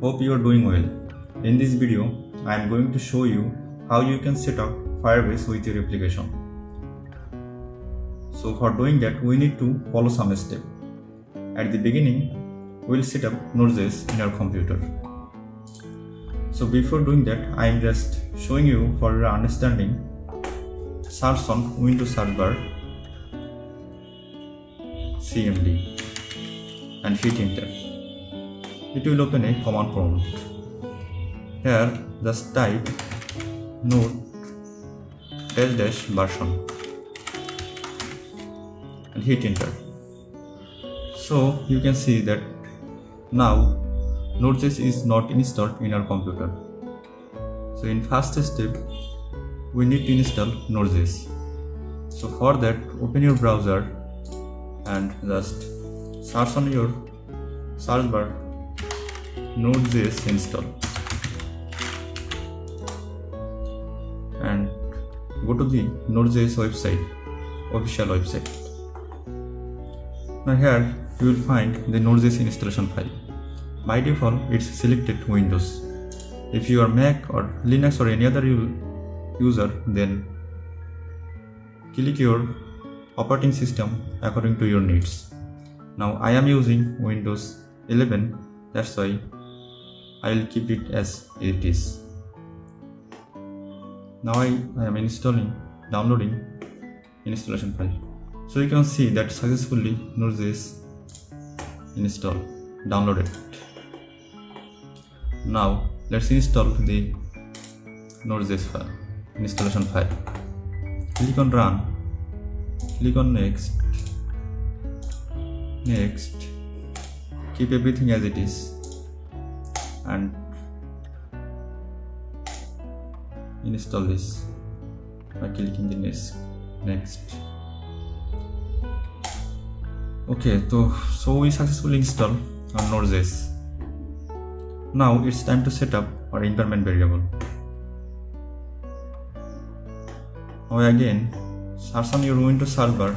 hope you are doing well. In this video, I am going to show you how you can set up Firebase with your application. So for doing that, we need to follow some steps. At the beginning, we will set up Node.js in our computer. So before doing that, I am just showing you for your understanding. Search on Windows search bar CMD and hit enter. It will open a command prompt. Here just type Node-version and hit enter. So you can see that now Node.js is not installed in our computer. So in first step, we need to install Node.js. So for that, open your browser and just search on your search bar Node.js install and go to the Node.js website, official website. Now here you will find the Node.js installation file. By default, it's selected Windows. If you are Mac or Linux or any other user, then click your operating system according to your needs. Now I am using Windows 11, that's why I will keep it as it is. Now I am downloading installation file. So you can see that successfully Node.js installed, downloaded. Now let's install the Node.js file, installation file. Click on run, click on next, keep everything as it is and install this by clicking the next. Okay, so we successfully installed our Node.js. Now it's time to set up our environment variable. Now again, search on your Windows search bar,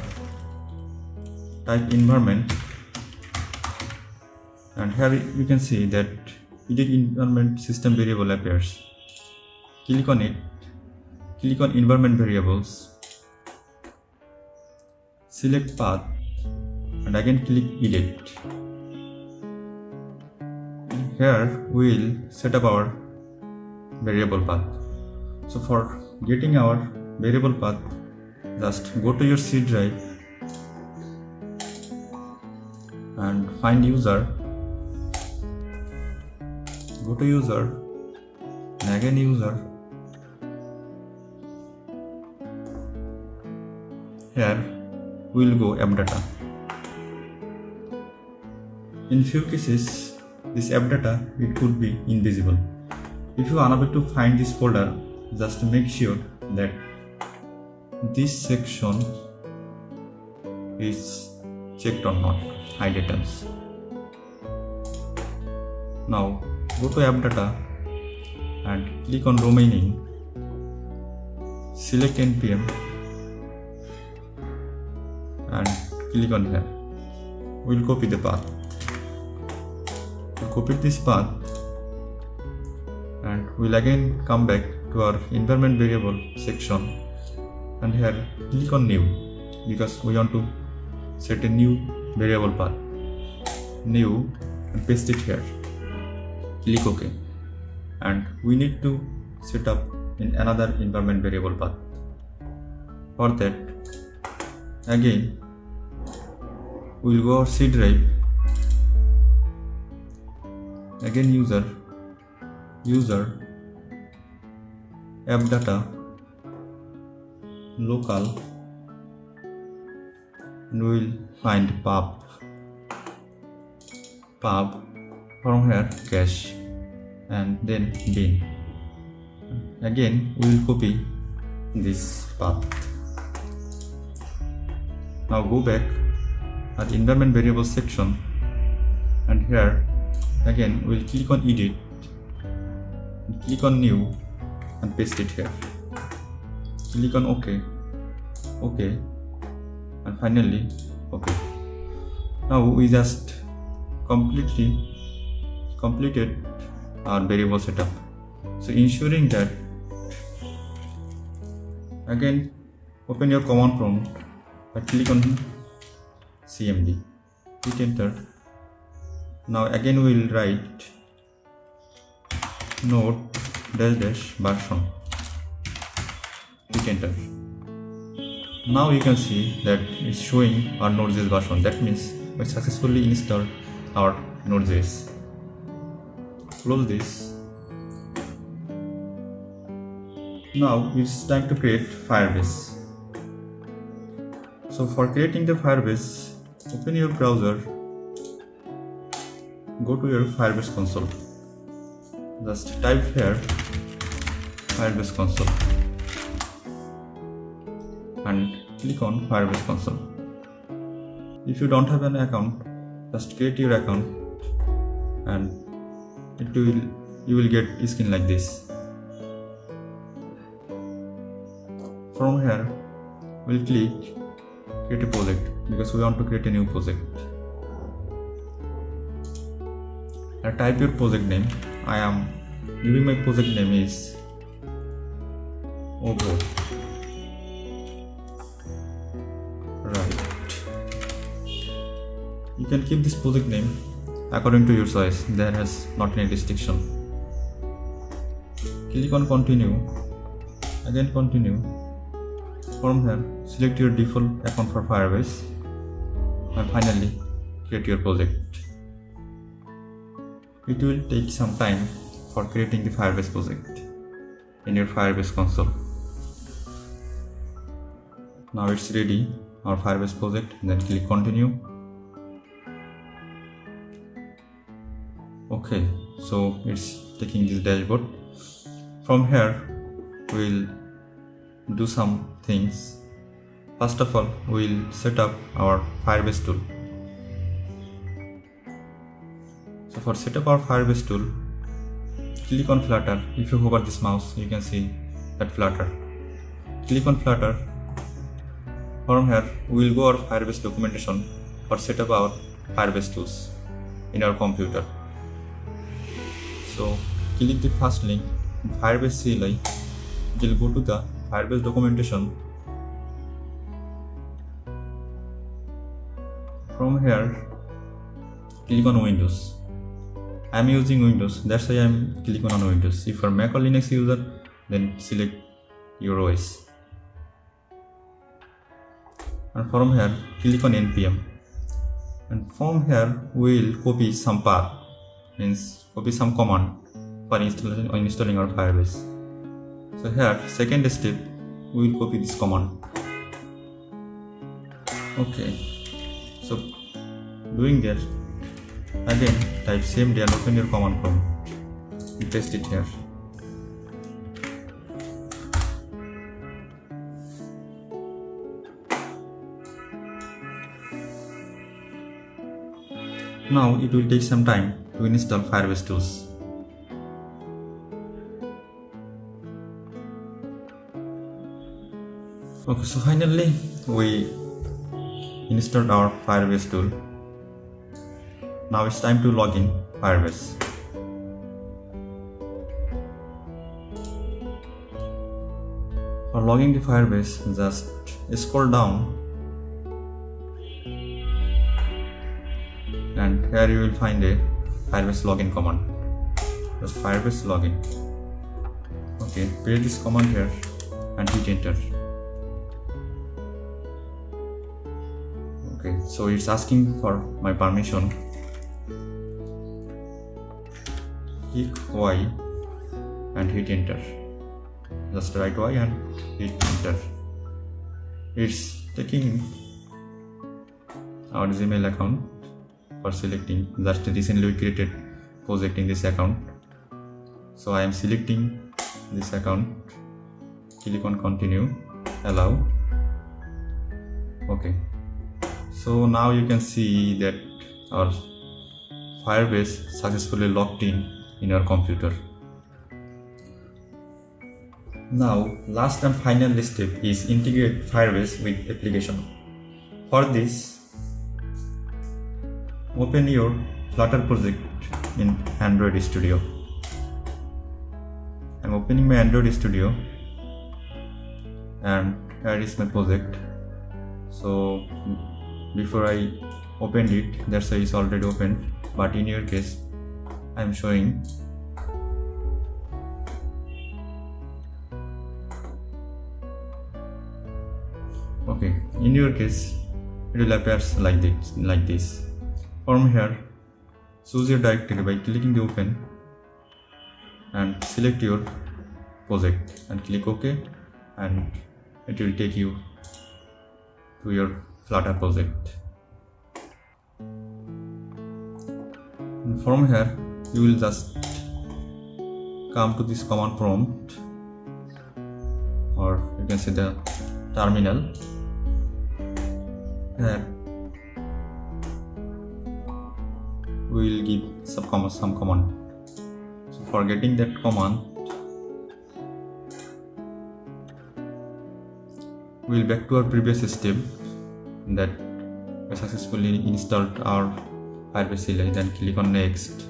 type environment, and here you can see that edit environment system variable appears. Click on it, click on environment variables, select path, and again click edit. Here we will set up our variable path. So for getting our variable path, just go to your C drive and find user, go to user and again user. Here we will go app data. In few cases, this app data it could be invisible. If you are unable to find this folder, just make sure that this section is checked or not, hide items. Now go to app data and click on remaining, select npm and click on here. We'll copy the path. We'll copy this path and we'll again come back to our environment variable section and here click on new because we want to set a new variable path. New and paste it here. Click OK. And we need to set up in another environment variable path. For that, again we'll go our C drive, again user, app data, local, and we'll find pub, from here cache, and then bin. Again we will copy this path. Now go back at the environment variable section and here again we'll click on edit, click on new and paste it here. Click on OK, and finally OK. Now we just completed our variable setup. So ensuring that, again open your command prompt and click on cmd, hit enter. Now again we will write node-version, hit enter. Now you can see that it's showing our Node.js version. That means we successfully installed our Node.js. Close this. Now it's time to create Firebase. So for creating the Firebase, open your browser, go to your Firebase console. Just type here Firebase console and click on Firebase console. If you don't have an account, just create your account and you will get a screen like this. From here, we'll click create a project because we want to create a new project. And type your project name. I am giving my project name is Obo. Right. You can keep this project name according to your choice. There has not any restriction. Click on continue. Again continue. From here, select your default account for Firebase and finally create your project. It will take some time for creating the Firebase project in your Firebase console. Now it's ready, our Firebase project. Then click continue. Okay, so it's taking this dashboard. From here, we'll do some things. First of all, we'll set up our Firebase tool. So for set up our Firebase tool, click on Flutter. If you hover this mouse, you can see that Flutter. Click on Flutter. From here, we will go our Firebase documentation or set up our Firebase tools in our computer. So click the first link, Firebase CLI. It will go to the Firebase documentation. From here, click on Windows. I am using Windows, that's why I am clicking on Windows. If you are Mac or Linux user, then select your OS. And from here, click on npm. And from here, we will copy some path, means copy some command for installing our Firebase. So here, second step, we will copy this command. Okay, so doing that, again type cmd and open your command prompt and paste it here. Now it will take some time to install Firebase tools. Okay, so finally we installed our Firebase tool. Now it's time to log in Firebase. For logging the Firebase, just scroll down and here you will find a Firebase login command. Just Firebase login. Okay, paste this command here and hit enter. Okay, so it's asking for my permission. Click Y and hit enter. Just write Y and hit enter. It's taking our Gmail account for selecting. Just recently we created project in this account. So I am selecting this account. Click on continue, allow. Okay. So now you can see that our Firebase successfully logged in your computer. Now, last and final step is integrate Firebase with application. For this, open your Flutter project in Android Studio. opening my Android Studio, and here is my project. So before I opened it, that's why it's already opened, but in your case I'm showing. Okay, in your case it will appear like this. From here, choose your directory by clicking the open and select your project and click OK, and it will take you to your Flutter project. And from here you will just come to this command prompt, or you can say the terminal. Here we will give some command. So for getting that command, we will back to our previous step that we successfully installed our Firebase CLI. Then click on next,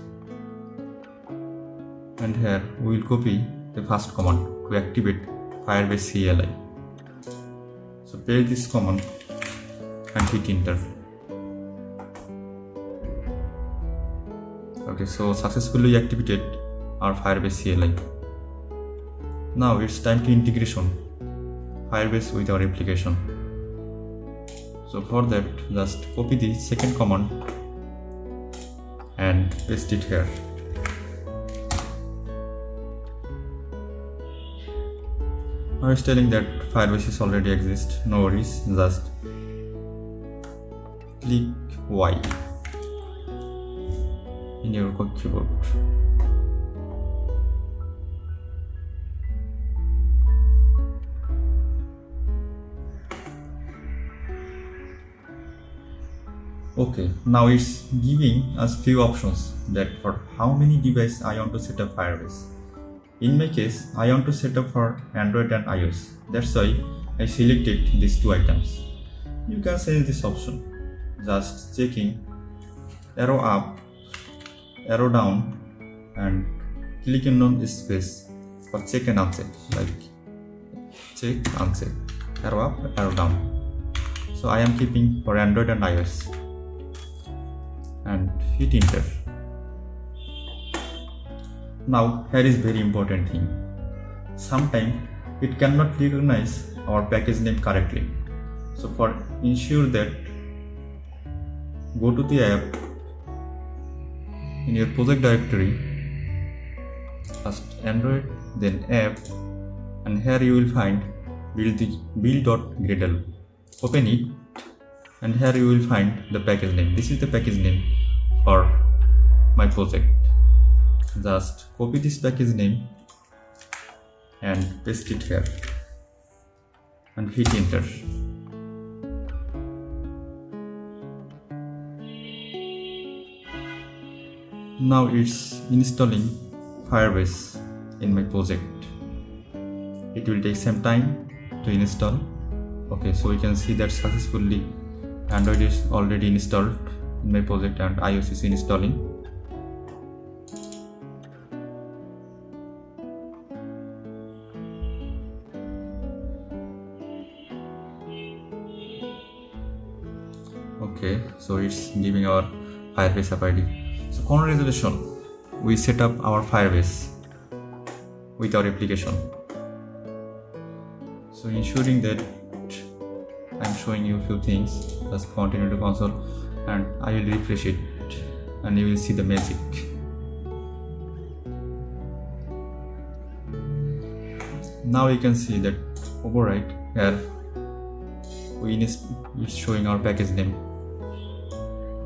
and here we will copy the first command to activate Firebase CLI. So paste this command and hit enter. Okay, so successfully activated our Firebase CLI. Now it's time to integration Firebase with our application. So for that, just copy the second command and paste it here. Now it's telling that Firebase is already exists. No worries, just click Y in your keyboard. Okay, now it's giving us few options that for how many devices I want to set up Firebase. In my case, I want to set up for Android and iOS. That's why I selected these two items. You can change this option, just checking arrow up, arrow down, and clicking on this space for check and uncheck, like check, uncheck, arrow up, arrow down. So I am keeping for Android and iOS, and hit enter. Now here is very important thing. Sometimes it cannot recognize our package name correctly. So for ensure that, go to the app in your project directory, first Android, then app, and here you will find build.gradle. Open it, and here you will find the package name. This is the package name for my project. Just copy this package name and paste it here and hit enter. Now it's installing Firebase in my project. It will take some time to install. Okay, so you can see that successfully Android is already installed in my project and iOS is installing. Okay, so it's giving our Firebase app ID. So congratulations, we set up our Firebase with our application. So ensuring that I'm showing you a few things, just continue to console and I will refresh it and you will see the magic. Now you can see that override here is showing our package name.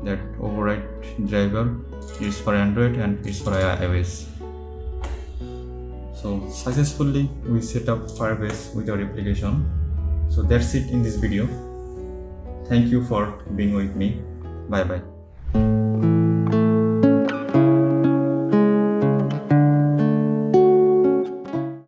That override driver is for Android and it's for iOS. So successfully we set up Firebase with our application. So that's it in this video. Thank you for being with me. Bye bye.